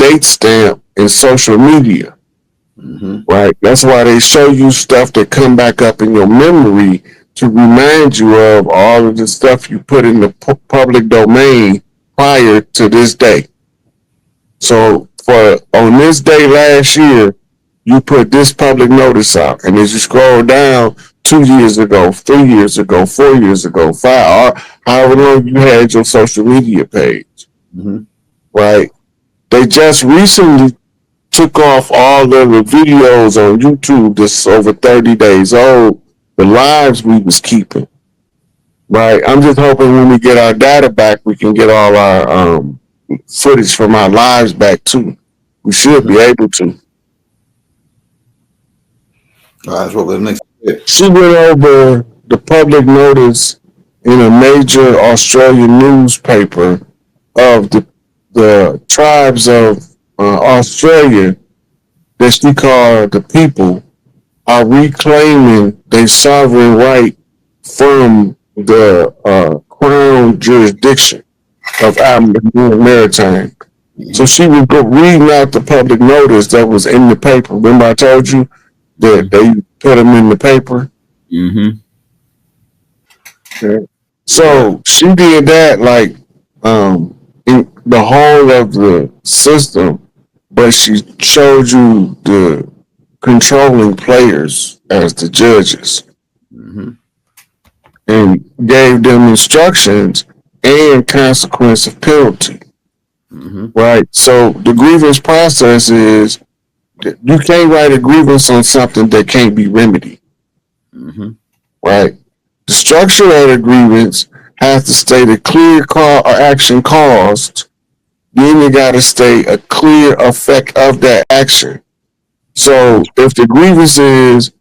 date stamp in social media. Right? That's why they show you stuff that come back up in your memory to remind you of all of the stuff you put in the public domain prior to this day. So for on this day last year, you put this public notice out, and as you scroll down 2 years ago, 3 years ago, 4 years ago, 5, or however long you had your social media page, right? They just recently took off all of the videos on YouTube that's over 30 days old, the lives we was keeping, right? I'm just hoping when we get our data back, we can get all our footage from our lives back too. We should be able to. That's what we're next. She went over the public notice in a major Australian newspaper of the tribes of Australia that she called the people are reclaiming their sovereign right from the crown jurisdiction of Maritime. So she was reading out the public notice that was in the paper. Remember I told you that they put them in the paper? Okay. So she did that like in the whole of the system, but she showed you the controlling players as the judges and gave them instructions and consequence of penalty. Right? So the grievance process is you can't write a grievance on something that can't be remedied. Right? The structure of the grievance has to state a clear cause or action caused. Then you got to state a clear effect of that action. So if the grievance is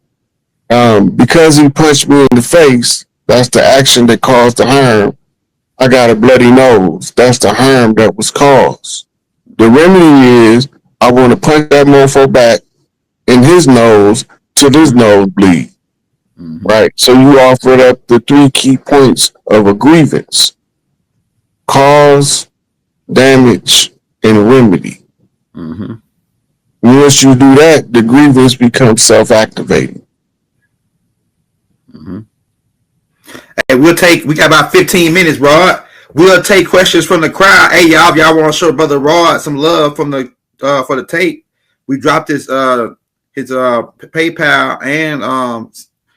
because he punched me in the face, that's the action that caused the harm. I got a bloody nose. That's the harm that was caused. The remedy is I want to punch that mofo back in his nose till his nose bleed. Right? So you offered up the 3 key points of a grievance: cause, damage, and remedy. Once you do that, the grievance becomes self-activating. Hey, we got about 15 minutes, Rod. We'll take questions from the crowd. Hey, y'all want to show Brother Rod some love from the for the tape. We dropped his PayPal and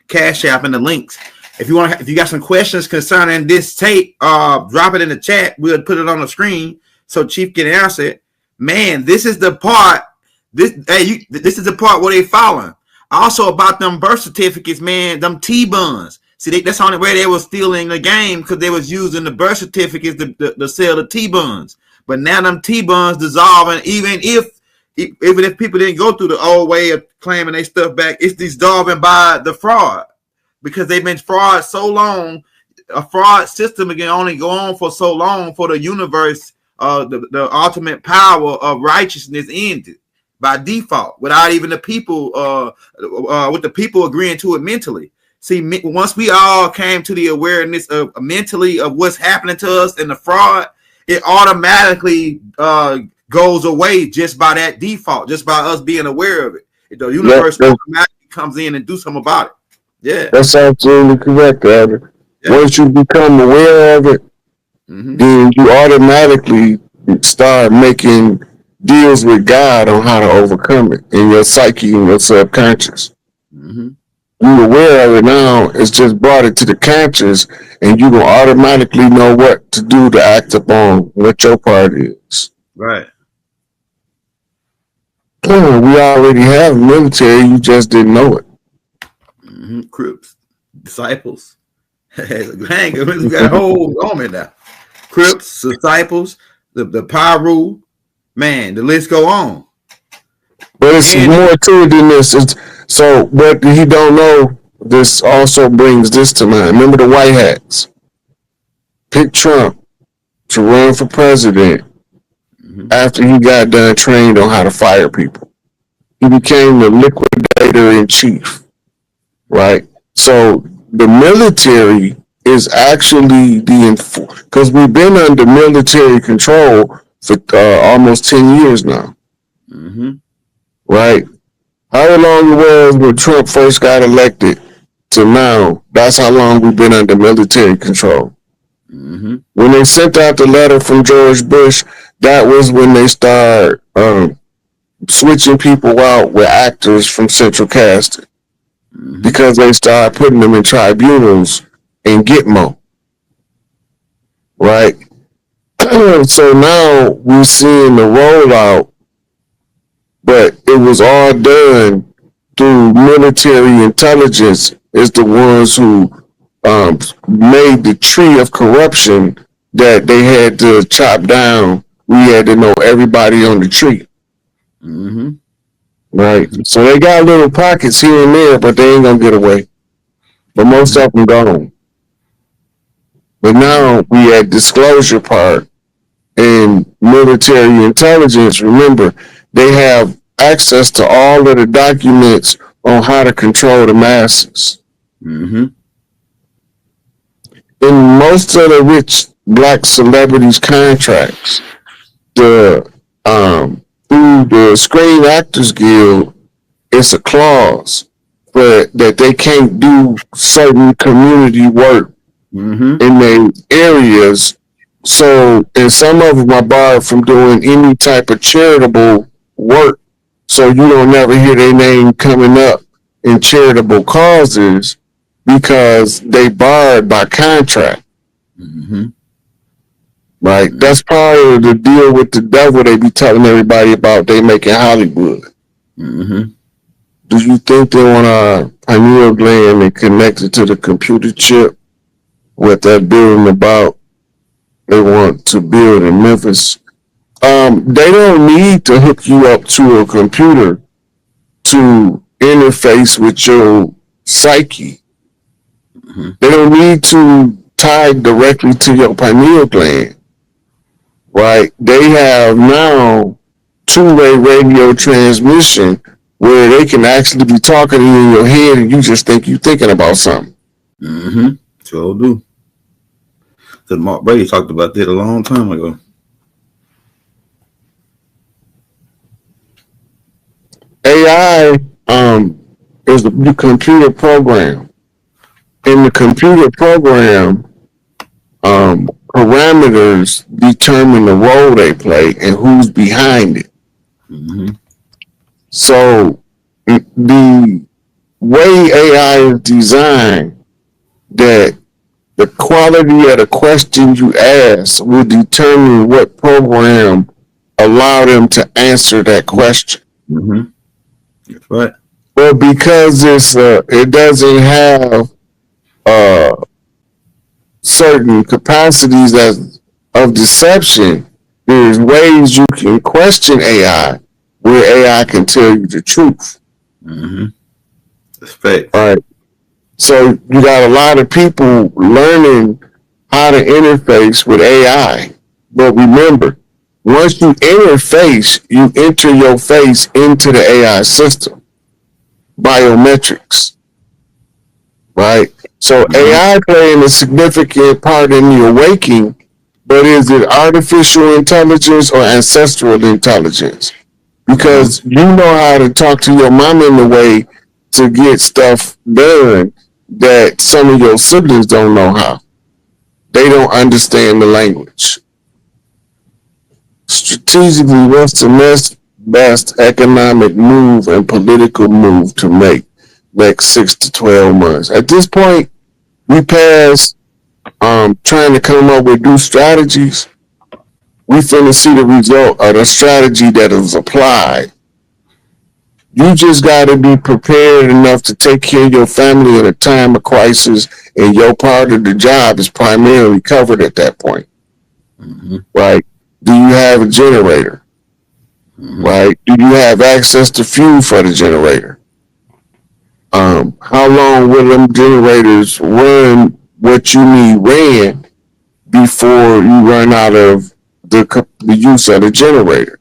Cash App in the links. If you got some questions concerning this tape, drop it in the chat. We'll put it on the screen so Chief can answer it. Man, this is the part. This is the part where they following. Also about them birth certificates, man. Them T-buns. See, that's the only way they were stealing the game, because they was using the birth certificates to sell the T-buns. But now them T-buns dissolving, even if people didn't go through the old way of claiming their stuff back, it's dissolving by the fraud, because they've been fraud so long. A fraud system can only go on for so long for the universe, the ultimate power of righteousness ended by default, without even the people, with the people agreeing to it mentally. See, once we all came to the awareness of mentally of what's happening to us and the fraud, it automatically goes away just by that default, just by us being aware of it. The universe automatically comes in and do something about it. Yeah, that's absolutely correct, Adam. Yeah. Once you become aware of it, then you automatically start making deals with God on how to overcome it in your psyche and your subconscious. You're aware of it now, it's just brought it to the conscious, and you will automatically know what to do to act upon what your part is. Right. We already have military, you just didn't know it. Crips, disciples. Hang, we got a whole army now. Crips, disciples, the Pyru, man, the list go on. But it's more to it than this. So what he don't know, this also brings this to mind. Remember the white hats picked Trump to run for president after he got done trained on how to fire people. He became the liquidator in chief, right? So the military is actually because we've been under military control for almost 10 years now. Mm-hmm. right? How long it was when Trump first got elected to now, that's how long we've been under military control. Mm-hmm. When they sent out the letter from George Bush, that was when they started switching people out with actors from central casting because they started putting them in tribunals in Gitmo, right? So now we're seeing the rollout, but it was all done through military intelligence. Is the ones who made the tree of corruption that they had to chop down. We had to know everybody on the tree. Mm-hmm. Right. So they got little pockets here and there, but they ain't gonna get away. But most of them gone. But now we at disclosure part and military intelligence. Remember, they have access to all of the documents on how to control the masses. Mm-hmm. In most of the rich black celebrities' contracts, the through the Screen Actors Guild, it's a clause but that they can't do certain community work in their areas. So, and some of them are barred from doing any type of charitable work. So you don't never hear their name coming up in charitable causes because they barred by contract. Mm-hmm. Right? That's part of the deal with the devil they be telling everybody about they making Hollywood. Mm-hmm. Do you think they want a pineal gland and connect it to the computer chip? What they're building about, they want to build in Memphis. They don't need to hook you up to a computer to interface with your psyche. Mm-hmm. They don't need to tie directly to your pineal gland. Right? They have now two-way radio transmission where they can actually be talking to you in your head and you just think you're thinking about something. Mm-hmm. So do. So Mark Brady talked about that a long time ago. AI is the computer program. In the computer program, parameters determine the role they play and who's behind it. Mm-hmm. So the way AI is designed, that the quality of the question you ask will determine what program allow them to answer that question. Mm-hmm. That's right. But because it doesn't have certain capacities of deception, there's ways you can question AI where AI can tell you the truth. Mm-hmm. That's fact. All right. So you got a lot of people learning how to interface with AI. But remember, once you interface, you enter your face into the AI system. Biometrics. Right? So AI playing a significant part in the awakening, but is it artificial intelligence or ancestral intelligence? Because you know how to talk to your mom in a way to get stuff done that some of your siblings don't know how. They don't understand the language. Strategically, what's the best economic move and political move to make next 6 to 12 months? At this point, we passed trying to come up with new strategies. We finna see the result of the strategy that is applied. You just got to be prepared enough to take care of your family in a time of crisis, and your part of the job is primarily covered at that point. Mm-hmm. Right? Do you have a generator? Mm-hmm. Right? Do you have access to fuel for the generator? How long will them generators run what you need ran before you run out of the use of the generator?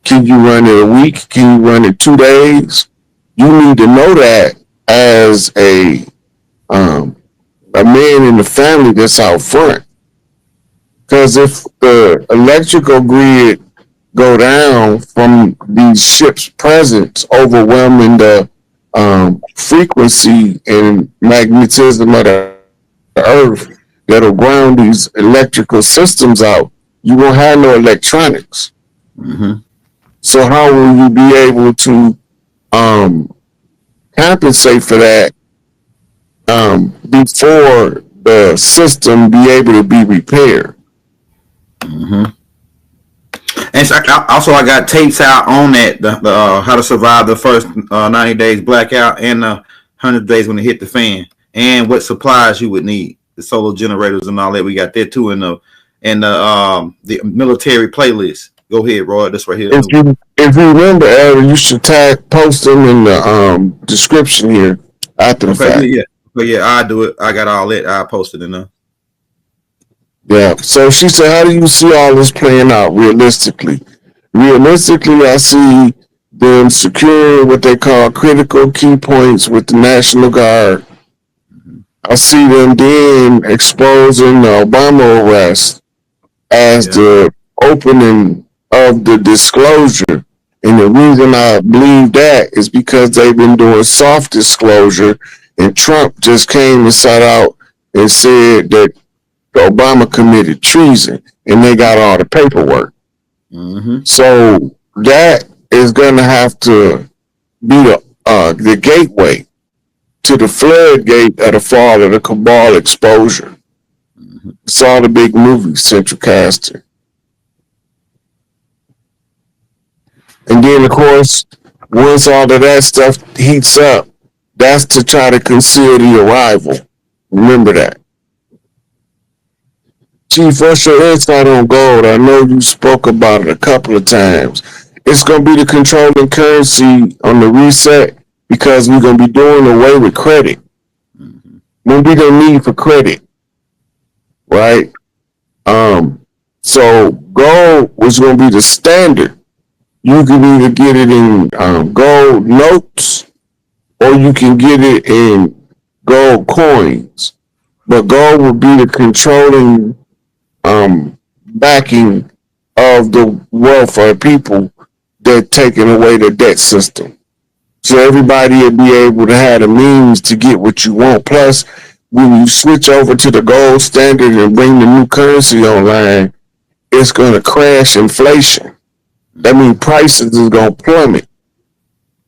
Can you run it a week? Can you run it 2 days? You need to know that as a man in the family that's out front. Because if the electrical grid go down from these ships' presence, overwhelming the frequency and magnetism of the earth that'll ground these electrical systems out, you won't have no electronics. Mm-hmm. So how will you be able to um, compensate for that before the system be able to be repaired? Mm-hmm. And so I got tapes out on that, the how to survive the first 90 days blackout and 100 days when it hit the fan, and what supplies you would need, the solar generators and all that. We got that too in the military playlist. Go ahead, Roy. This right here. If you remember, Aaron, you should post them in the description here after the fact. Yeah. But yeah, I do it. I got all that. I posted it now. Yeah. So she said, how do you see all this playing out realistically? Realistically, I see them securing what they call critical key points with the National Guard. I see them then exposing the Obama arrest as the opening of the disclosure. And the reason I believe that is because they've been doing soft disclosure, and Trump just came and sat out and said that Obama committed treason, and they got all the paperwork. Mm-hmm. So that is going to have to be the gateway to the floodgate of the fall of the cabal exposure. Mm-hmm. It's all the big movies, central casting. And then, of course, once all of that stuff heats up, that's to try to conceal the arrival. Remember that. Chief, what's your insight on gold? I know you spoke about it a couple of times. It's going to be the controlling currency on the reset because we're going to be doing away with credit. Mm-hmm. When we don't need for credit, right? So gold was going to be the standard. You can either get it in gold notes or you can get it in gold coins. But gold will be the controlling backing of the wealth of people that taking away the debt system. So everybody will be able to have the means to get what you want. Plus, when you switch over to the gold standard and bring the new currency online, it's going to crash inflation. That means prices is going to plummet.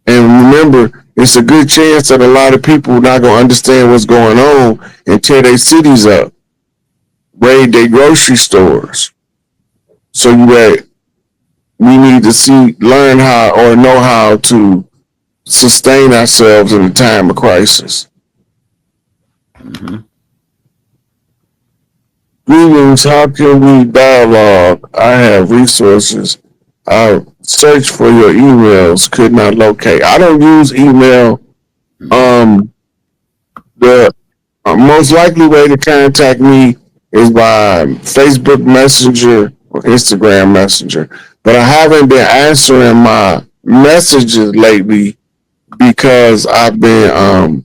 And remember, it's a good chance that a lot of people are not going to understand what's going on and tear their cities up, raid their grocery stores. So we need to learn how or know how to sustain ourselves in a time of crisis. Mm-hmm. Greetings, how can we dialogue? I have resources. I searched for your emails, could not locate. I don't use email. The most likely way to contact me is by Facebook Messenger or Instagram Messenger. But I haven't been answering my messages lately because I've been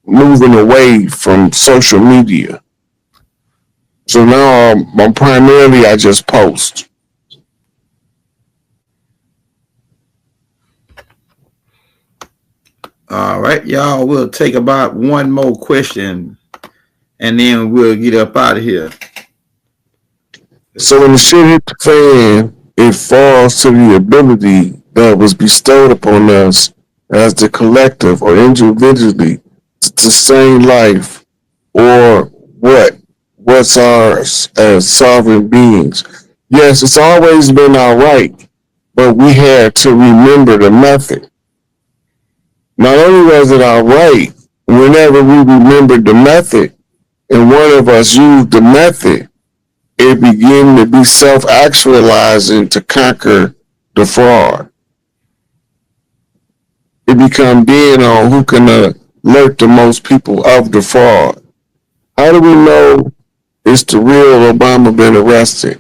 moving away from social media. So now I'm primarily I just post. All right, y'all. We'll take about one more question, and then we'll get up out of here. So when the shit hit the fan, it falls to the ability that was bestowed upon us as the collective or individually to sustain life, or what's ours as sovereign beings. Yes, it's always been our right, but we had to remember the method. Not only was it our right, whenever we remembered the method and one of us used the method, it began to be self-actualizing to conquer the fraud. It become being on who can alert the most people of the fraud. How do we know it's the real Obama been arrested?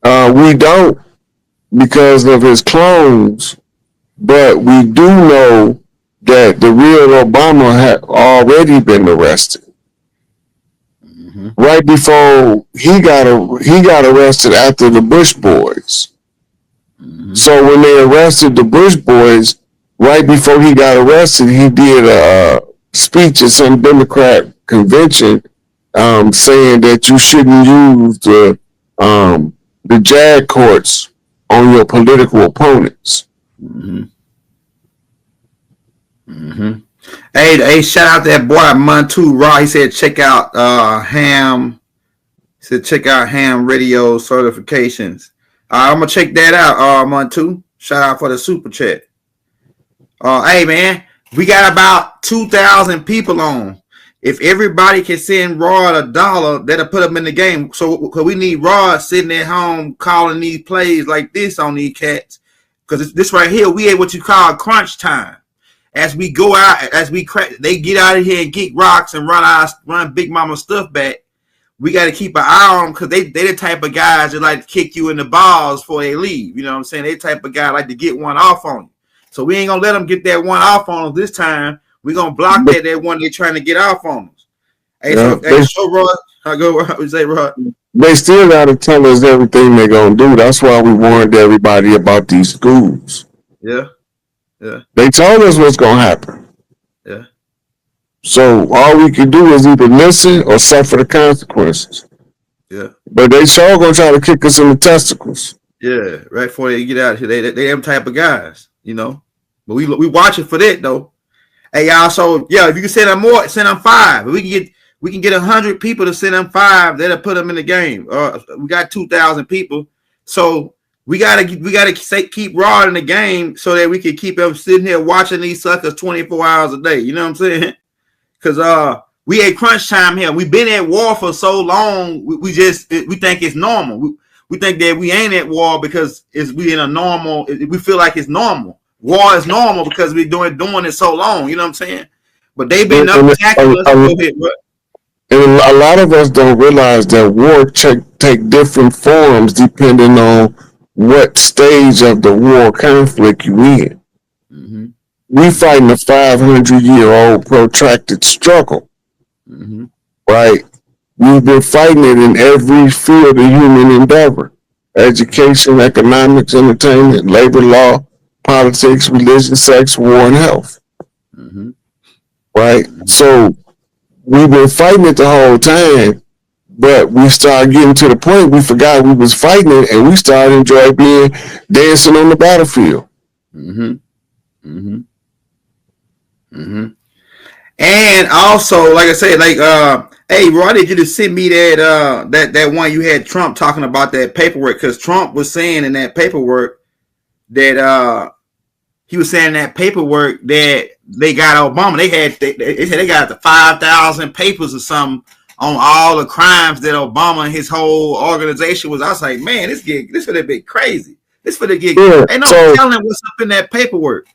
We don't because of his clones, but we do know that the real Obama had already been arrested. Mm-hmm. Right before he got arrested after the Bush boys. So when they arrested the Bush boys, right before he got arrested, he did a speech at some Democrat convention saying that you shouldn't use the JAG courts on your political opponents. Mm-hmm. Mm-hmm. Hey, shout out to that boy Montu Raw. He said check out Ham. He said check out Ham Radio certifications. I'm gonna check that out, Montu. Shout out for the super chat. Hey man, we got about 2,000 people on. If everybody can send Rod $1, that'll put them in the game. So we need Rod sitting at home calling these plays like this on these cats. Because this right here, we at what you call crunch time. As we go out, as we crack, they get out of here and get rocks and run Big Mama stuff back. We got to keep an eye on them because they the type of guys that like to kick you in the balls before they leave. You know what I'm saying? They type of guy like to get one off on you. So we ain't gonna let them get that one off on us this time. We're gonna block that one they're trying to get off on us. Hey, so Rod, I go. We say Rod. They still gotta tell us everything they're gonna do. That's why we warned everybody about these schools. Yeah. Yeah. They told us what's gonna happen. Yeah. So all we can do is either listen or suffer the consequences. Yeah. But they sure gonna try to kick us in the testicles. Yeah, right before they get out of here. They them type of guys, you know. But we watching for that though. Hey y'all, so yeah, if you can send them more, send them 5. We can get 100 people to send them 5. That'll put them in the game. We got 2,000 people, so we gotta keep Rod in the game so that we can keep them sitting here watching these suckers 24 hours a day. You know what I'm saying? Because we at crunch time here. We've been at war for so long. We think it's normal. We think that we ain't at war because we in a normal. We feel like it's normal. War is normal because we're doing it so long. You know what I'm saying? But they've been attacking us a little bit. And a lot of us don't realize that war take different forms depending on what stage of the war conflict you in. Mm-hmm. We fighting a 500-year-old protracted struggle, mm-hmm. right? We've been fighting it in every field of human endeavor: education, economics, entertainment, labor law, politics, religion, sex, war, and health. Mm-hmm. Right? So we've been fighting it the whole time, but we started getting to the point we forgot we was fighting it, and we started enjoying being dancing on the battlefield. Mm-hmm. Mm-hmm. Mm-hmm. And also, like I said, hey, Roy, I need you to send me that one you had Trump talking about that paperwork, because Trump was saying in that paperwork that he was saying that paperwork that they got Obama. They said they got the 5,000 papers or something on all the crimes that Obama and his whole organization was. I was like, man, this would have been crazy. This would have get. Ain't no telling what's up in that paperwork.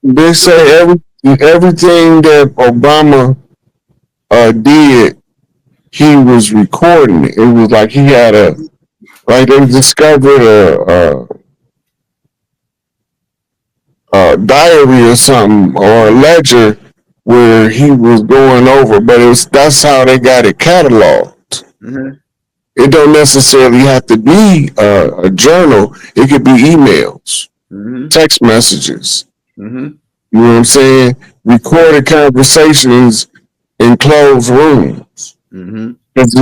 They say everything that Obama did, he was recording. It was like he had they discovered a diary or something, or a ledger where he was going over, but that's how they got it cataloged. Mm-hmm. It don't necessarily have to be a journal. It could be emails, mm-hmm. text messages. Mm-hmm. You know what I'm saying? Recorded conversations in closed rooms. Mm-hmm. Because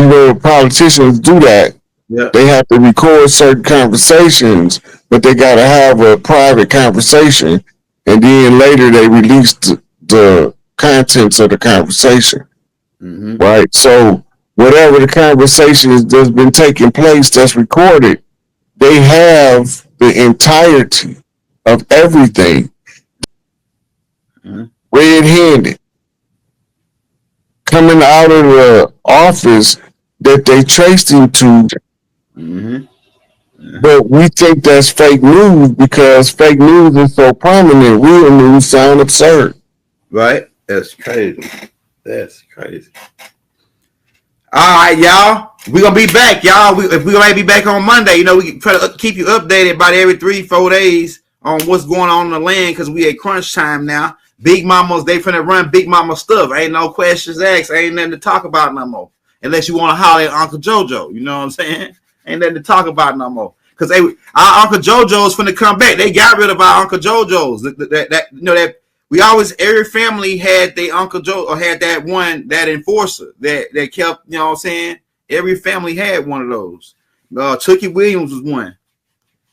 politicians do that. Yeah. They have to record certain conversations, but they got to have a private conversation, and then later they release the contents of the conversation. Mm-hmm. Right? So whatever the conversation that's been taking place that's recorded, they have the entirety of everything. Mm-hmm. Red-handed, coming out of the office that they traced him to. Mm-hmm. Mm-hmm. But we think that's fake news because fake news is so prominent. Real news sound absurd. Right? That's crazy. That's crazy. All right, y'all. We're going to be back, y'all. We're going to be back on Monday. You know, we try to keep you updated about every 3-4 days on what's going on in the land because we at crunch time now. Big Mamas, they finna run Big Mama stuff. Ain't no questions asked. Ain't nothing to talk about no more. Unless you want to holler at Uncle JoJo. You know what I'm saying? Ain't nothing to talk about no more. because our Uncle JoJo's finna come back. They got rid of our Uncle JoJo's. That we always, every family had their Uncle Joe, or had that enforcer that kept, you know what I'm saying? Every family had one of those. Chucky Williams was one.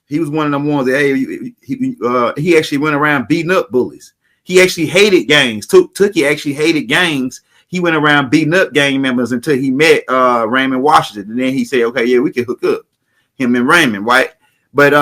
He was one of them ones that he actually went around beating up bullies. He actually hated gangs. Tookie actually hated gangs. He went around beating up gang members until he met Raymond Washington. And then he said, okay, yeah, we can hook up. Him and Raymond, right? But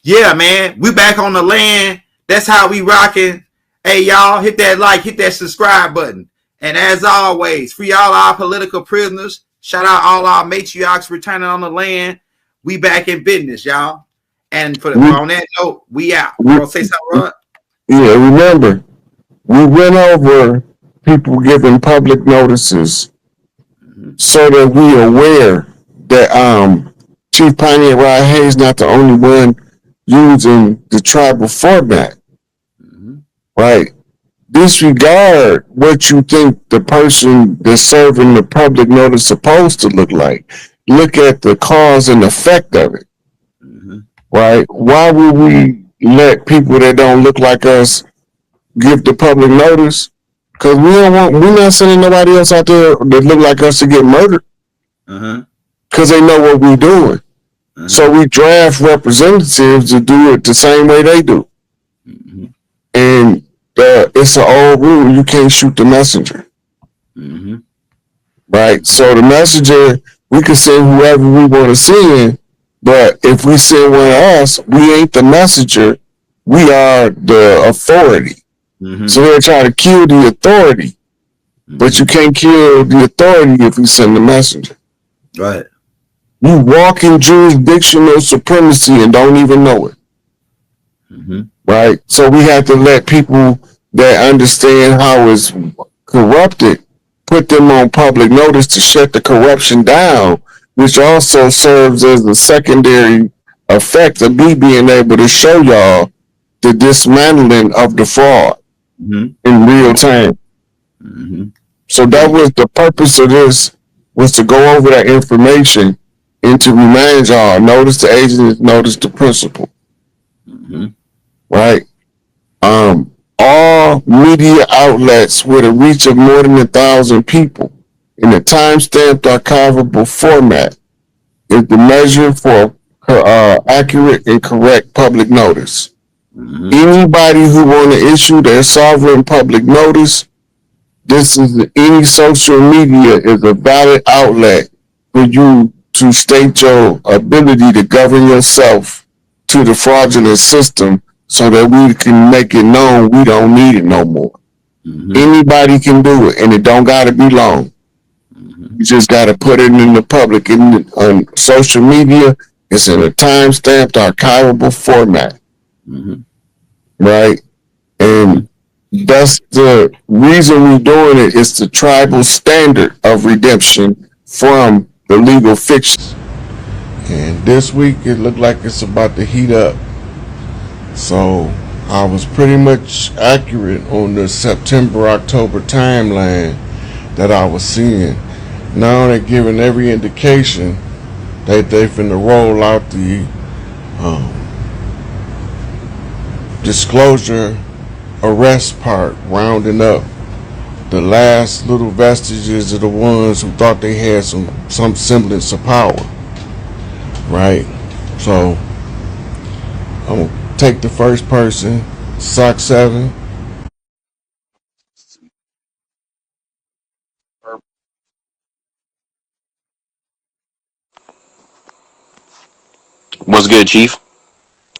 yeah, man, we back on the land. That's how we rocking. Hey, y'all, hit that like, hit that subscribe button. And as always, free all our political prisoners. Shout out all our matriarchs returning on the land. We back in business, y'all. And on that note, we out. You want to say something, Rod? Yeah, remember, we went over people giving public notices so that we aware that Chief Pioneer Rod Hayes not the only one using the tribal format. Right? Disregard what you think the person that's serving the public notice is supposed to look like. Look at the cause and effect of it. Right? Why would we let people that don't look like us give the public notice? Because we're not sending nobody else out there that look like us to get murdered. Because they know what we're doing. So we draft representatives to do it the same way they do. And it's an old rule. You can't shoot the messenger. Right? So the messenger, we can send whoever we want to send, but if we send one of us, we ain't the messenger. We are the authority. So they're trying to kill the authority. But you can't kill the authority if you send the messenger. Right. You walk in jurisdictional supremacy and don't even know it. Right? So we have to let people that understand how it's corrupted put them on public notice to shut the corruption down, which also serves as a secondary effect of me being able to show y'all the dismantling of the fraud in real time. So that was the purpose of this, was to go over that information and to remind y'all, notice the agent, notice the principal. Right? All media outlets with a reach of more than 1,000 people in a time-stamped archivable format is the measure for accurate and correct public notice. Anybody who want to issue their sovereign public notice, any social media is a valid outlet for you to state your ability to govern yourself to the fraudulent system so that we can make it known we don't need it no more. Anybody can do it, and it don't got to be long. You just got to put it in the public. On social media, it's in a time-stamped archivable format. Right? And that's the reason we're doing it. It's the tribal standard of redemption from the legal fiction. And this week, it looked like it's about to heat up. So I was pretty much accurate on the September-October timeline that I was seeing. Now they're giving every indication that they're finna roll out the disclosure arrest part, rounding up the last little vestiges of the ones who thought they had some semblance of power. Right? So I'm gonna take the first person, Sock 7. What's good, Chief?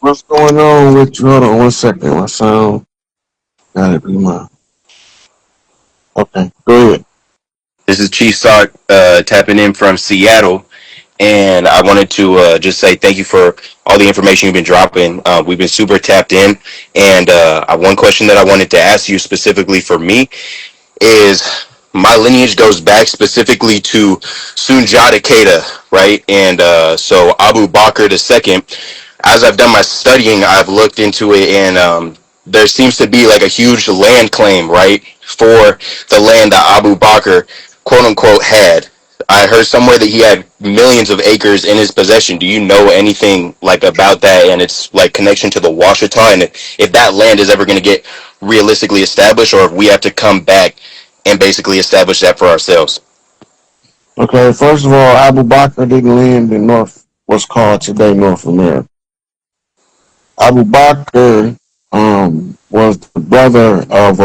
What's going on with you? Hold on 1 second. My sound gotta be mine. Okay, go ahead. This is Chief Sock tapping in from Seattle, and I wanted to just say thank you for all the information you've been dropping. We've been super tapped in, and one question that I wanted to ask you specifically for me is my lineage goes back specifically to Sunjata Keita, right? And so Abu Bakr II, as I've done my studying, I've looked into it, and there seems to be like a huge land claim, right, for the land that Abu Bakr, quote unquote, had. I heard somewhere that he had millions of acres in his possession. Do you know anything like about that and its like connection to the Washita, and if that land is ever going to get realistically established, or if we have to come back and basically establish that for ourselves? Okay, first of all, Abu Bakr didn't land in what's called today North America. Abu Bakr was the brother of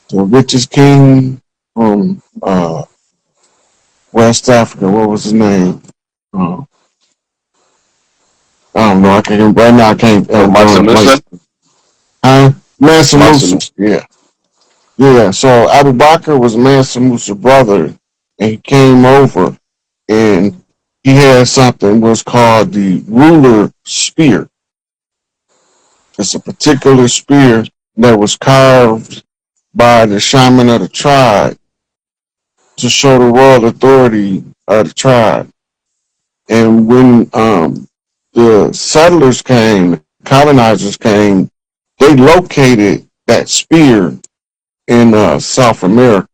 the richest king from West Africa. What was his name? Uh, I don't know. I can't. Right now, I can't. Mansa Musa. Mansa Mansa. Musa. Yeah, yeah. So Abu Bakr was Mansa Musa's brother, and he came over, and he had something was called the ruler spear. It's a particular spear that was carved by the shaman of the tribe to show the royal authority of the tribe. And when the settlers came, the colonizers came, they located that spear in South America.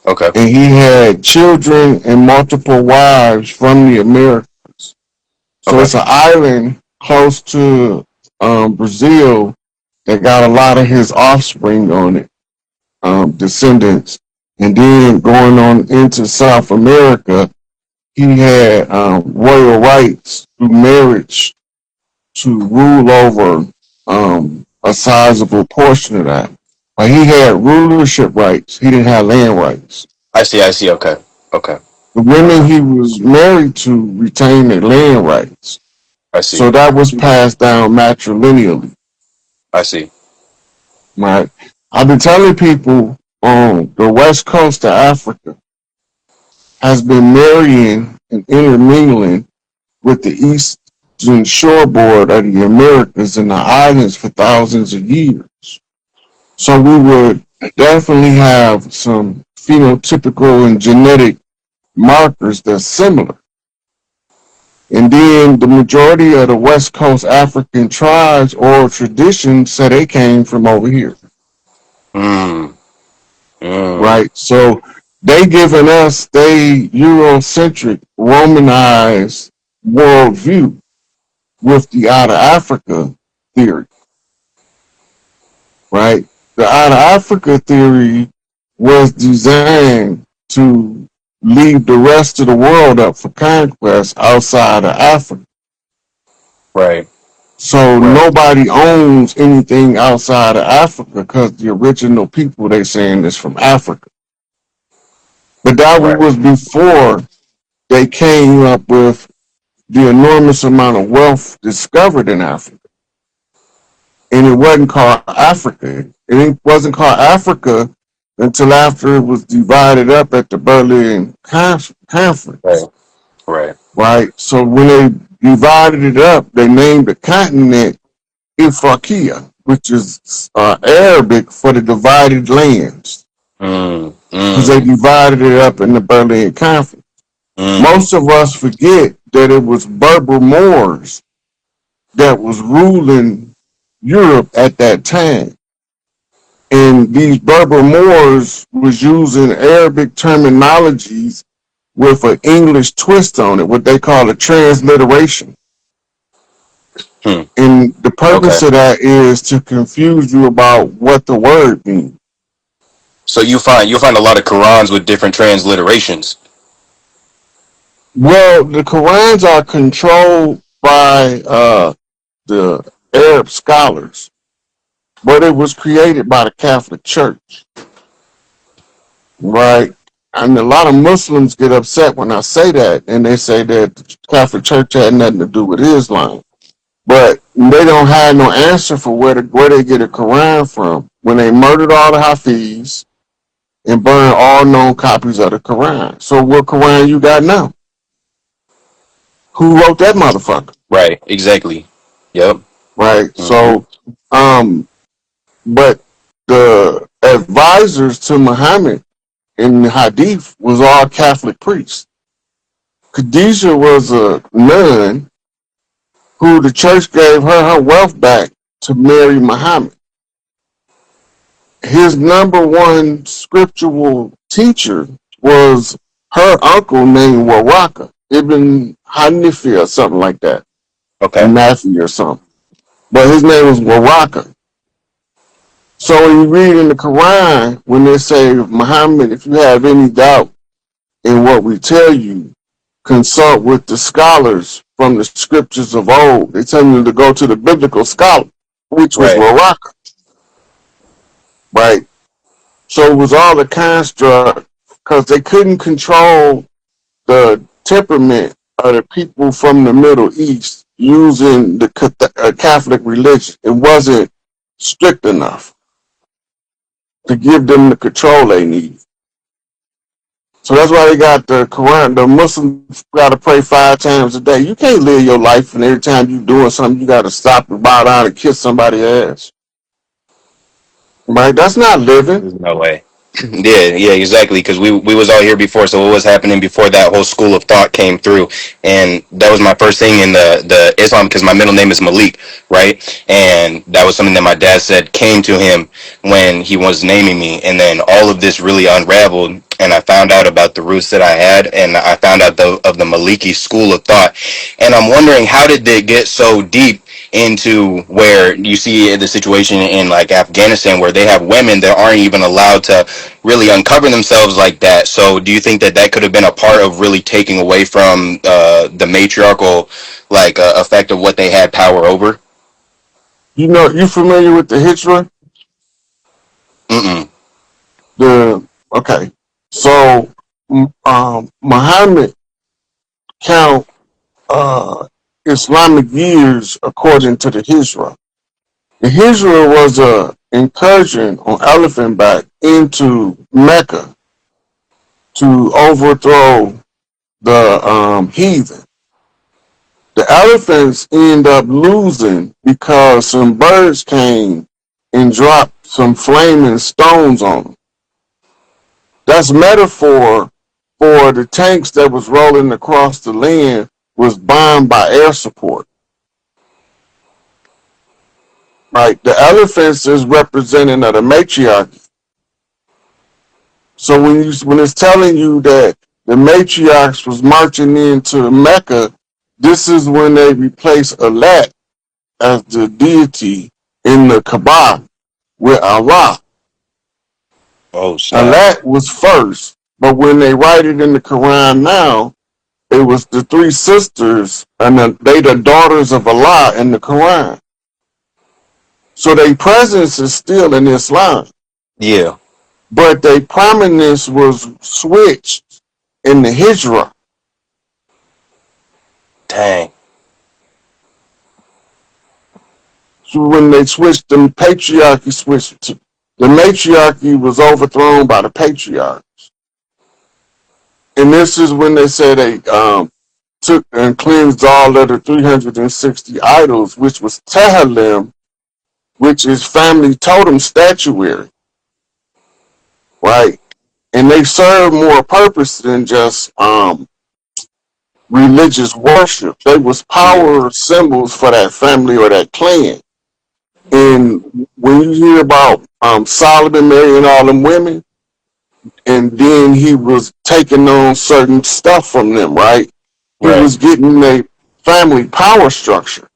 Okay. And he had children and multiple wives from the Americas. So Okay. it's an island close to Brazil that got a lot of his offspring on it, descendants. And then going on into South America, he had royal rights through marriage to rule over a sizable portion of that. But he had rulership rights. He didn't have land rights. I see. I see. Okay. Okay. The women Okay. he was married to retained their land rights. I see. So that was passed down matrilineally. I see. Right. I've been telling people on the west coast of Africa has been marrying and intermingling with the eastern shoreboard of the Americas and the islands for thousands of years. So we would definitely have some phenotypical and genetic markers that's similar. And then the majority of the West Coast African tribes or traditions say they came from over here. Mm. Mm. Right? So they giving us they Eurocentric, Romanized worldview with the out of Africa theory. Right? The out of Africa theory was designed to leave the rest of the world up for conquest outside of Africa. Right. So Right. nobody owns anything outside of Africa because the original people they saying is from Africa. But that Right. was before they came up with the enormous amount of wealth discovered in Africa. And it wasn't called Africa. It wasn't called Africa until after it was divided up at the Berlin Conference. Right. Right. Right? So when they divided it up, they named the continent Ifriqiya, which is Arabic for the divided lands, Mm. because they Mm. divided it up in the Berlin Conference. Mm. Most of us forget that it was Berber Moors that was ruling Europe at that time. And these Berber Moors was using Arabic terminologies with an English twist on it, what they call a transliteration. Hmm. And the Okay. purpose of that is to confuse you about what the word means. So you'll find a lot of Qurans with different transliterations. Well, the Qurans are controlled by the Arab scholars, but it was created by the Catholic Church, right? And a lot of Muslims get upset when I say that, and they say that the Catholic Church had nothing to do with Islam. But they don't have no answer for where they get a Quran from when they murdered all the Hafiz and burned all known copies of the Quran. So what Quran you got now? Who wrote that motherfucker? Right. Exactly. Yep. Right. Mm-hmm. So, but the advisors to Muhammad in the Hadith was all Catholic priests. Khadijah was a nun who the church gave her wealth back to marry Muhammad. His number one scriptural teacher was her uncle named Waraka, Ibn Hanifi or something like that, Okay. Nafi or something. But his name was Waraka. So when you read in the Quran, when they say, Muhammad, if you have any doubt in what we tell you, consult with the scholars from the scriptures of old. They tell you to go to the biblical scholar, which was Right. Waraka, right? So it was all a construct because they couldn't control the temperament of the people from the Middle East using the Catholic religion. It wasn't strict enough to give them the control they need. So that's why they got the Quran. The Muslims got to pray 5 times a day. You can't live your life and every time you're doing something, you got to stop and bow down and kiss somebody's ass. Right? That's not living. There's no way. Yeah, exactly. Because we was all here before, so what was happening before that whole school of thought came through, and that was my first thing in the Islam, because my middle name is Malik, right? And that was something that my dad said came to him when he was naming me, and then all of this really unraveled, and I found out about the roots that I had, and I found out of the Maliki school of thought, and I'm wondering, how did they get so deep into where you see the situation in like Afghanistan, where they have women that aren't even allowed to really uncover themselves like that? So do you think that that could have been a part of really taking away from the matriarchal effect of what they had power over? You know, you familiar with the Hijra? Mm-mm. Okay. So, Muhammad count Islamic years according to the Hijra. The Hijra was a incursion on elephant back into Mecca to overthrow the heathen. The elephants end up losing because some birds came and dropped some flaming stones on them. That's metaphor for the tanks that was rolling across the land was bombed by air support. Right? The elephants is representing of the matriarchy. So when it's telling you that the matriarchs was marching into Mecca, this is when they replace Alat as the deity in the Kaaba with Allah. Oh snap! Alat was first, but when they write it in the Quran now, it was the 3 sisters, and they the daughters of Allah in the Quran. So their presence is still in Islam, Yeah, but their prominence was switched in the Hijra. dang. So when they switched, the patriarchy switched to the matriarchy was overthrown by the patriarchs, and this is when they say they took and cleansed all of the 360 idols, which was Tehillim, which is family totem statuary, right? And they serve more purpose than just religious worship. They was Yeah, power symbols for that family or that clan. And when you hear about Solomon marrying all them women, and then he was taking on certain stuff from them, right? He right. was getting a family power structure.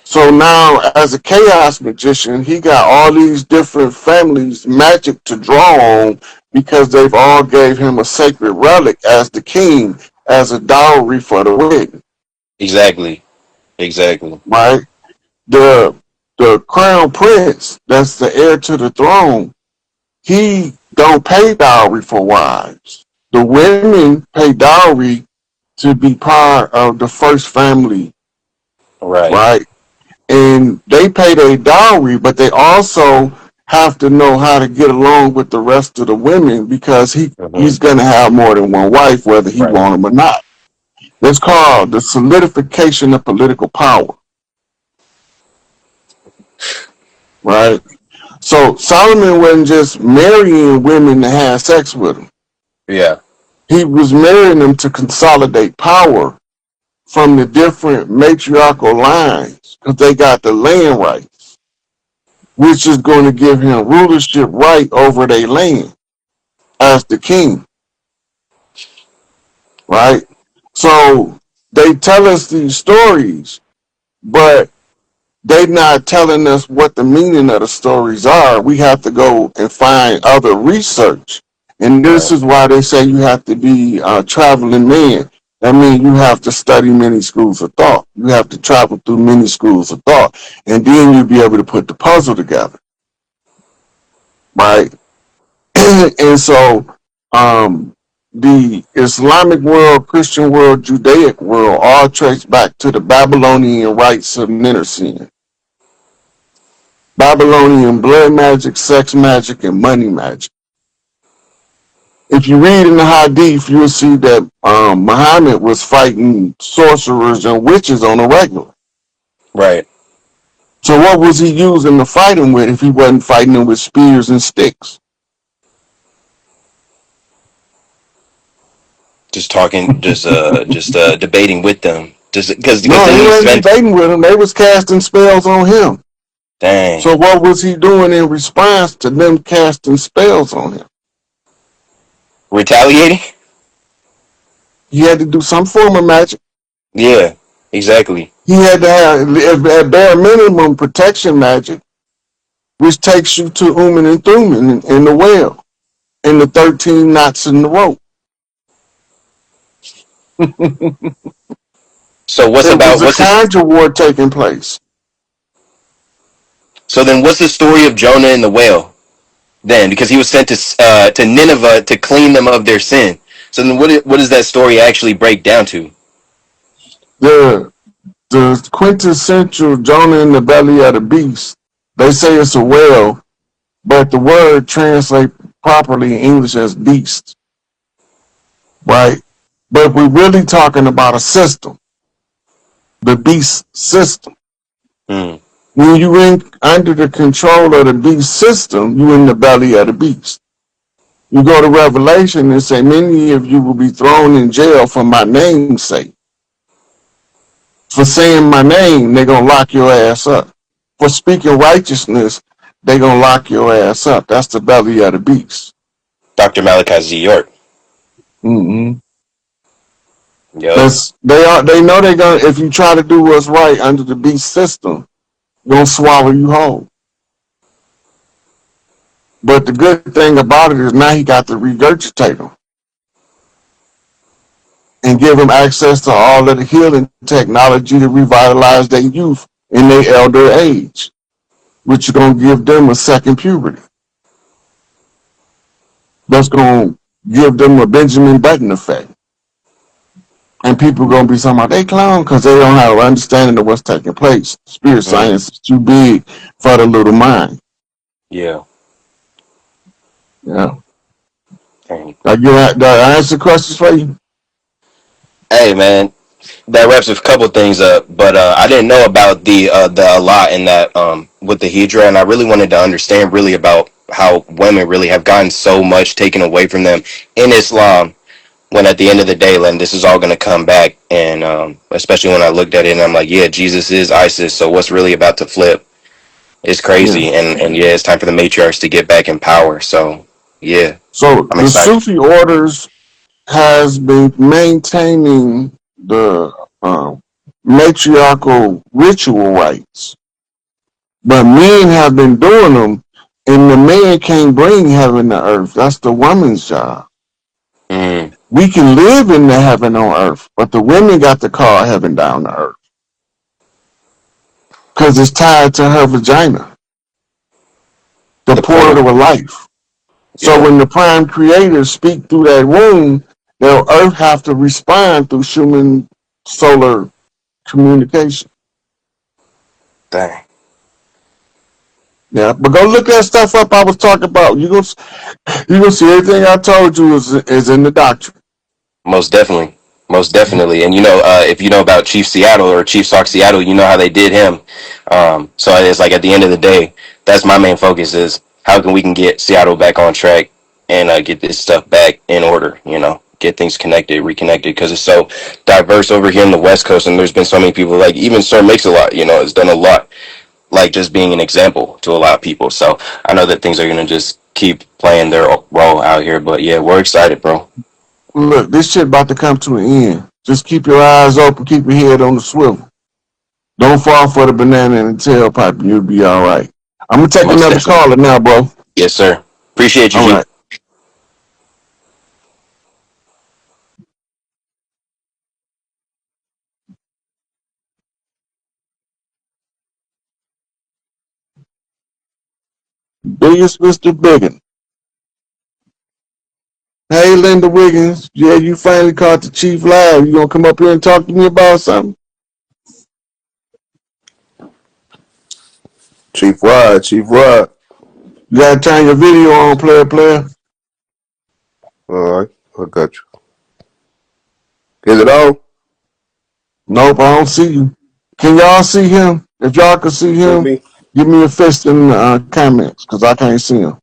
So now, as a chaos magician, he got all these different families magic to draw on because they've all gave him a sacred relic as the king, as a dowry for the wedding, Exactly. Exactly. right? The the crown prince, that's the heir to the throne, he don't pay dowry for wives. The women pay dowry to be part of the first family, Right. right? And they pay their dowry, but they also have to know how to get along with the rest of the women because Mm-hmm. he's gonna have more than one wife, whether he Right. want them or not. It's called the solidification of political power, right? So Solomon wasn't just marrying women to have sex with them. Yeah. He was marrying them to consolidate power from the different matriarchal lines because they got the land rights, which is going to give him rulership right over their land as the king. right? So they tell us these stories, but they not telling us what the meaning of the stories are. We have to go and find other research. And this Right. is why they say you have to be a traveling man. That means you have to study many schools of thought. You have to travel through many schools of thought. And then you'll be able to put the puzzle together. Right? And so the Islamic world, Christian world, Judaic world all trace back to the Babylonian rites of Ninursin. Babylonian blood magic, sex magic, and money magic. If you read in the Hadith, you'll see that Muhammad was fighting sorcerers and witches on a regular. Right. So what was he using to fight them with if he wasn't fighting them with spears and sticks? Just talking, just debating with them. Just because No, then he he wasn't spent. debating with them. They was casting spells on him. Dang. So what was he doing in response to them casting spells on him? Retaliating? He had to do some form of magic. Yeah, exactly. He had to have, at bare minimum, protection magic, which takes you to Uman and Thuman in the well, and the 13 knots in the rope. So It was a conjure war taking place. So then what's the story of Jonah and the whale then? Because he was sent to Nineveh to clean them of their sin. So then what does that story actually break down to? The the quintessential Jonah in the belly of the beast. They say it's a whale, but the word translates properly in English as beast, right? But we're really talking about a system, the beast system. Mm. When you in under the control of the beast system, you in the belly of the beast. You go to Revelation and say, many of you will be thrown in jail for my name's sake. For saying my name, they're going to lock your ass up. For speaking righteousness, they're going to lock your ass up. That's the belly of the beast. Dr. Malachi Z. York. Mm-hmm. Yep. They know they're going to, if you try to do what's right under the beast system, going to swallow you whole. But the good thing about it is now he got to regurgitate them and give them access to all of the healing technology to revitalize their youth in their elder age, which is going to give them a second puberty. That's going to give them a Benjamin Button effect. And people are going to be talking about they clown because they don't have an understanding of what's taking place. Spirit science is too big for the little mind. Yeah. Yeah. Dang. Did I answer questions for you? Hey man, that wraps a couple things up, but I didn't know about the Allah in that with the Hijra, and I really wanted to understand really about how women really have gotten so much taken away from them in Islam. When at the end of the day, Len, this is all going to come back, and especially when I looked at it, and I'm like, yeah, Jesus is ISIS. So what's really about to flip? It's crazy, Yeah. and yeah, it's time for the matriarchs to get back in power. So yeah, So I'm the excited. Sufi orders has been maintaining the matriarchal ritual rites, but men have been doing them, and the man can't bring heaven to earth. That's the woman's job. Mm, We can live in the heaven on earth, but the women got to call heaven down to earth because it's tied to her vagina, the the portal portal. of life. So Yeah, when the prime creators speak through that womb, the earth have to respond through human solar communication. dang. Yeah, but go look that stuff up I was talking about. You gonna see everything I told you is in the doctrine. Most definitely. Most definitely. And if you know about Chief Seattle or Chief Sock Seattle, you know how they did him. So it's like at the end of the day, that's my main focus is how can we can get Seattle back on track and get this stuff back in order, get things connected, reconnected, because it's so diverse over here in the West Coast, and there's been so many people, like even Sir Mix-a-Lot, has done a lot, like just being an example to a lot of people. So I know that things are going to just keep playing their role out here, but yeah, we're excited, bro. Look, this shit about to come to an end. Just keep your eyes open, keep your head on the swivel. Don't fall for the banana in the tailpipe, and you'll be all right. I'm gonna take Most another definitely. caller now, bro. Yes, sir. Appreciate you, All G. right. Biggest Mr. Biggin. Hey, Linda Wiggins. Yeah, you finally caught the chief live. You gonna come up here and talk to me about something? Chief Rod, Chief Rod. You gotta turn your video on, player. All right, I got you. Is it on? Nope, I don't see you. Can y'all see him? If y'all can see See him, me? give me a fist in the comments, because I can't see him.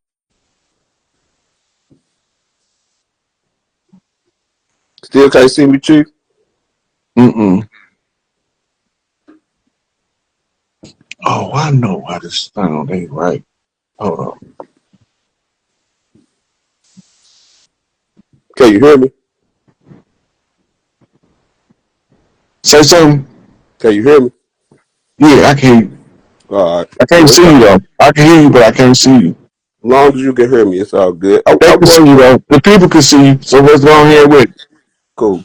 Still can't see me, Chief? Mm-mm. Oh, I know why this sound ain't right. Hold on. Can you hear me? Say something. Can you hear me? Yeah, I can't. All right. I can't Well, see you though. I can hear you, but I can't see you. as long as you can hear me, it's all good. I They can see want you though. The people can see you. So what's wrong okay. here with it? Cool.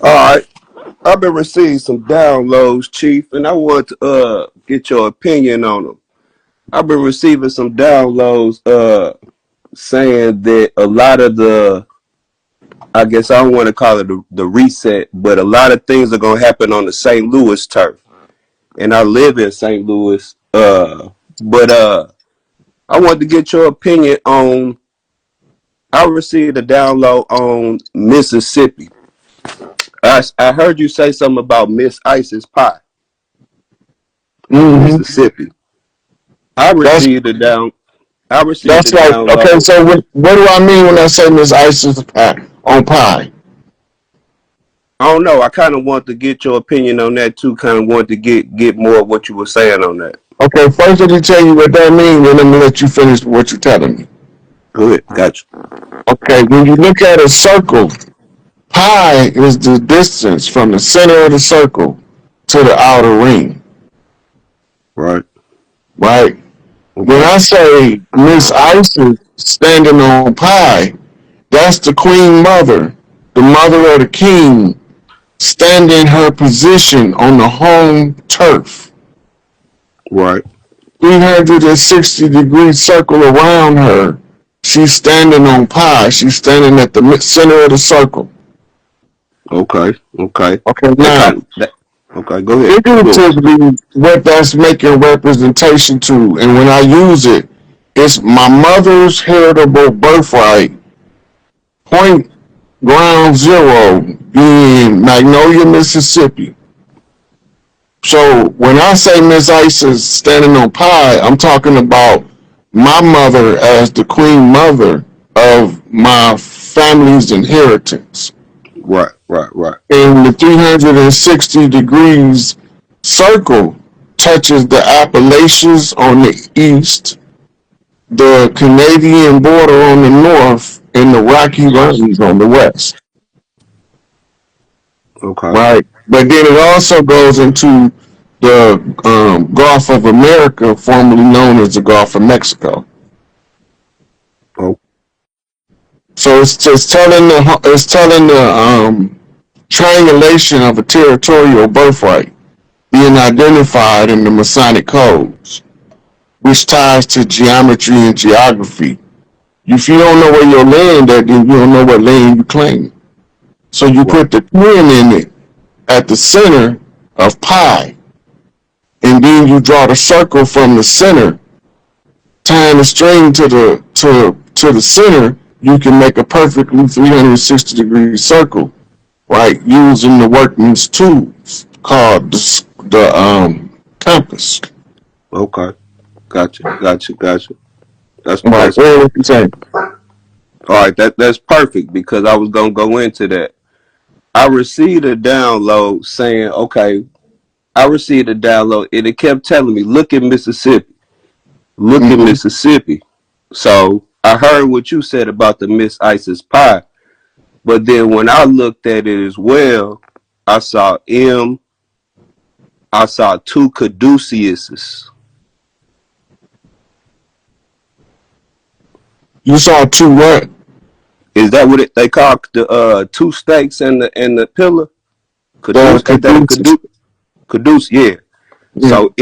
All right. I've been receiving some downloads, Chief, and I want to get your opinion on them. I've been receiving some downloads saying that a lot of the, I guess I don't want to call it the reset, but a lot of things are gonna happen on the St. Louis turf. And I live in St. Louis. But I wanted to get your opinion on. I received a download on Mississippi. I heard you say something about Miss Isis pie, Mm-hmm. Mississippi. I That's received a down. I received a that's like okay. download. So what do I mean when I say Miss Isis on pie? I don't know. I kind of want to get your opinion on that too. Kind of want to get more of what you were saying on that. Okay, first let me tell you what that means, then I'm gonna let you finish what you're telling me. Good, gotcha. Okay, when you look at a circle, pi is the distance from the center of the circle to the outer ring, Right. right? When Okay. I say Miss Isis standing on pi, that's the queen mother, the mother of the king, standing her position on the home turf. Right. 360-degree circle around her. She's standing on pi. She's standing at the center of the circle. Okay. Okay. Okay, That now, kind of that. Okay. Go ahead. Go. figuratively, what that's making representation to, and when I use it, it's my mother's heritable birthright, point ground zero being Magnolia, Mississippi. So when I say Miss Isis standing on pi, I'm talking about my mother as the queen mother of my family's inheritance. Right. Right. Right. And the 360 degrees circle touches the Appalachians on the east, the Canadian border on the north, and the Rocky Mountains on the west. Okay. Right? But then it also goes into the Gulf of America, formerly known as the Gulf of Mexico. Oh. So it's telling the triangulation of a territorial birthright being identified in the Masonic codes, which ties to geometry and geography. If you don't know where your land at, then you don't know what land you claim. So you Right. put the twin in it at the center of pi, and then you draw the circle from the center, tying the string to the center. You can make a perfectly 360-degree circle, right? Using the workman's tools called the compass. Okay. Gotcha. Right. That's What you saying? all right. That's perfect because I was gonna go into that. I received a download saying, okay, I received a download and it kept telling me, look at Mississippi. Look at Mm-hmm. Mississippi. So I heard what you said about the Miss Isis pie. But then when I looked at it as well, I saw I saw two caduceuses. You saw two what? Is that what they call the two stakes and the pillar? The Ain't that a caduceus. caduce? Yeah. Yeah. So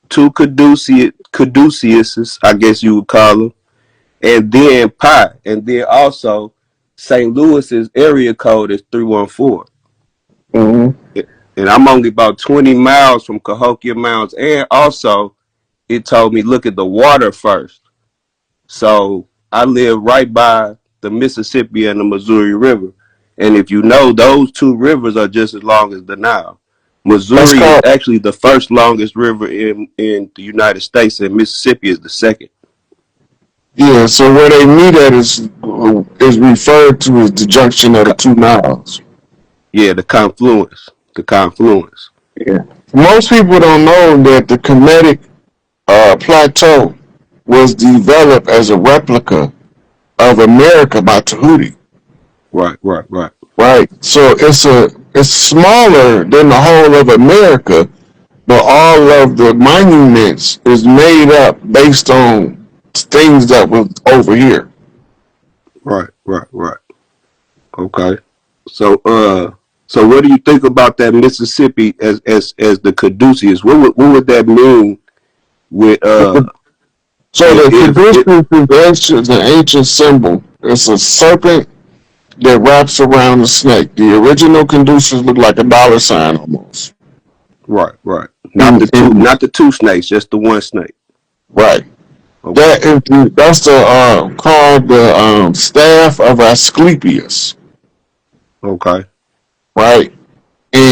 two caduceuses, I guess you would call them, and then pi, and then also St. Louis's area code is 314. Mm-hmm. And I'm only about 20 miles from Cahokia Mounds, and also it told me look at the water first. So I live right by the Mississippi and the Missouri River. And if you know, those two rivers are just as long as the Nile. That's Missouri is called, actually the first longest river in the United States, and Mississippi is the second. yeah, so where they meet at is referred to as the junction of the two Niles. Yeah, the confluence. The confluence. Yeah. Most people don't know that the Kemetic plateau was developed as a replica of America by Tahuti. Right, right, right. Right. So it's smaller than the whole of America, but all of the monuments is made up based on things that was over here. Right, right, right. Okay. So so what do you think about that Mississippi as the caduceus? What would that mean with So the caduceus is an ancient symbol. It's a serpent that wraps around the snake. The original caduceus looked like a dollar sign almost. right, right. And Not the two snakes, just the one snake. right. Okay. That's the called the staff of Asclepius. Okay. Right. And